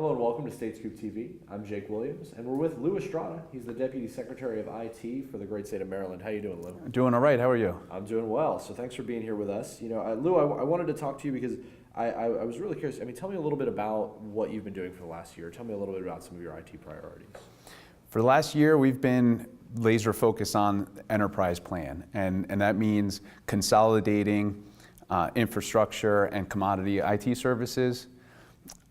Hello and welcome to State Scoop TV. I'm Jake Williams, and we're with Lou Estrada. He's the Deputy Secretary of IT for the great state of Maryland. How you doing, Lou? Doing all right. How are you? I'm doing well. So thanks for being here with us. Lou, I wanted to talk to you because I was really curious. Tell me a little bit about what you've been doing for the last year. Tell me a little bit about some of your IT priorities. For the last year, we've been laser focused on the enterprise plan, and that means consolidating infrastructure and commodity IT services.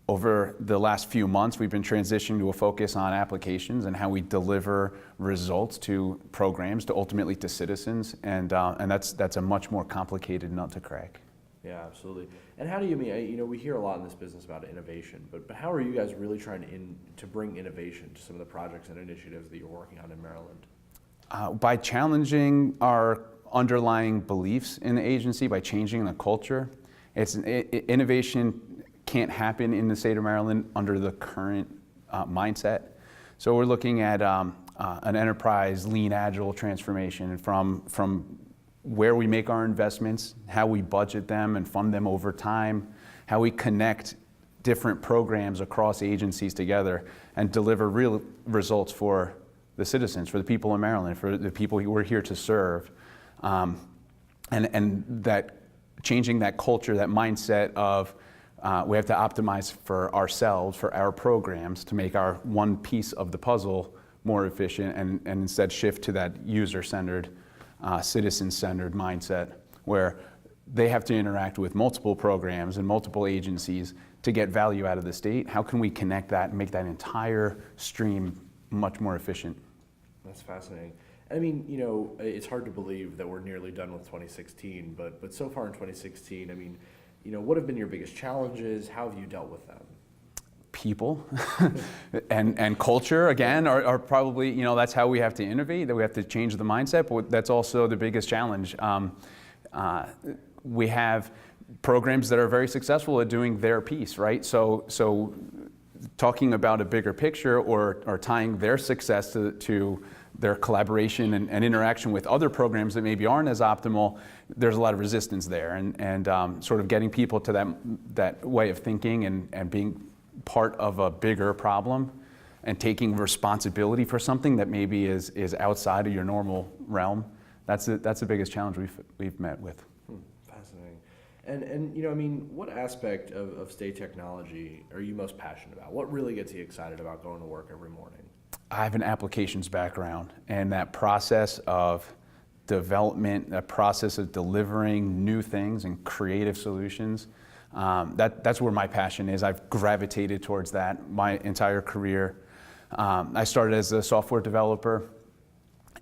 Over the last few months, we've been transitioning to a focus on applications and how we deliver results to programs, to ultimately to citizens, and that's a much more complicated nut to crack. Yeah, absolutely. And how do you mean? We hear a lot in this business about innovation, but how are you guys really trying to bring innovation to some of the projects and initiatives that you're working on in Maryland? By challenging our underlying beliefs in the agency, by changing the culture. Innovation can't happen in the state of Maryland under the current mindset. So we're looking at an enterprise, lean, agile transformation from where we make our investments, how we budget them and fund them over time, how we connect different programs across agencies together and deliver real results for the citizens, for the people in Maryland, for the people who we're here to serve. And that changing that culture, that mindset of we have to optimize for ourselves, for our programs, to make our one piece of the puzzle more efficient and instead shift to that user-centered, citizen-centered mindset where they have to interact with multiple programs and multiple agencies to get value out of the state. How can we connect that and make that entire stream much more efficient? That's fascinating. It's hard to believe that we're nearly done with 2016, but so far in 2016, what have been your biggest challenges? How have you dealt with them? People and culture, again, are probably, that's how we have to innovate, that we have to change the mindset, but that's also the biggest challenge. We have programs that are very successful at doing their piece, right? So talking about a bigger picture or tying their success to their collaboration and interaction with other programs that maybe aren't as optimal, there's a lot of resistance there. And sort of getting people to that way of thinking and being part of a bigger problem and taking responsibility for something that maybe is outside of your normal realm, that's the biggest challenge we've met with. Fascinating. What aspect of state technology are you most passionate about? What really gets you excited about going to work every morning? I have an applications background, and that process of development, that process of delivering new things and creative solutions, that's where my passion is. I've gravitated towards that my entire career. I started as a software developer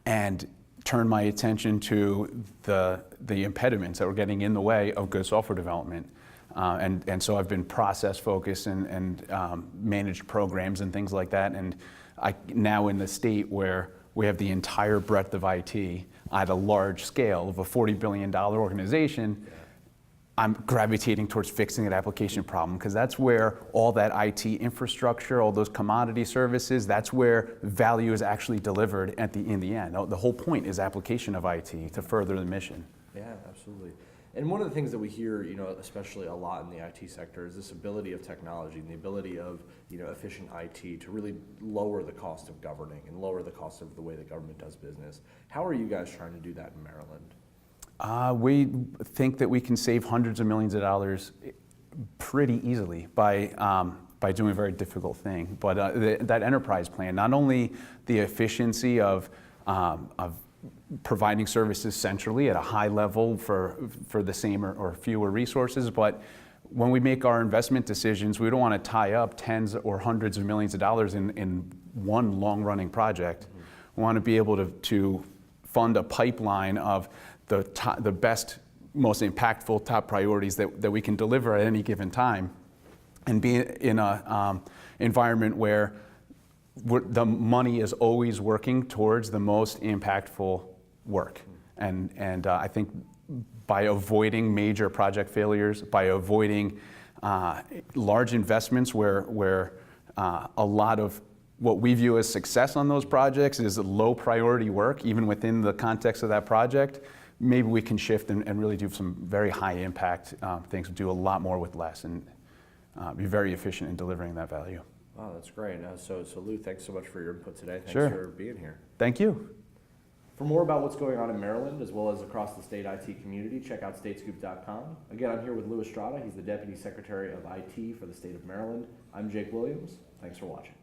and turned my attention to the impediments that were getting in the way of good software development. And so I've been process focused and managed programs and things like that. And now in the state where we have the entire breadth of IT at a large scale of a $40 billion organization, I'm gravitating towards fixing that application problem because that's where all that IT infrastructure, all those commodity services, that's where value is actually delivered in the end. The whole point is application of IT to further the mission. Yeah, absolutely. And one of the things that we hear, especially a lot in the IT sector, is this ability of technology and the ability of, efficient IT to really lower the cost of governing and lower the cost of the way the government does business. How are you guys trying to do that in Maryland? We think that we can save hundreds of millions of dollars pretty easily by doing a very difficult thing. But that enterprise plan, not only the efficiency of providing services centrally at a high level for the same or fewer resources, but when we make our investment decisions, we don't want to tie up tens or hundreds of millions of dollars in one long-running project. Mm-hmm. We want to be able to fund a pipeline of the best, most impactful top priorities that we can deliver at any given time, and be in an environment where the money is always working towards the most impactful work. And I think by avoiding major project failures, by avoiding large investments where a lot of what we view as success on those projects is low priority work, even within the context of that project, maybe we can shift and really do some very high impact things, do a lot more with less, and be very efficient in delivering that value. Wow, that's great. So Lou, thanks so much for your input today. Thanks Sure. for being here. Thank you. For more about what's going on in Maryland, as well as across the state IT community, check out statescoop.com. Again, I'm here with Lou Estrada. He's the Deputy Secretary of IT for the state of Maryland. I'm Jake Williams. Thanks for watching.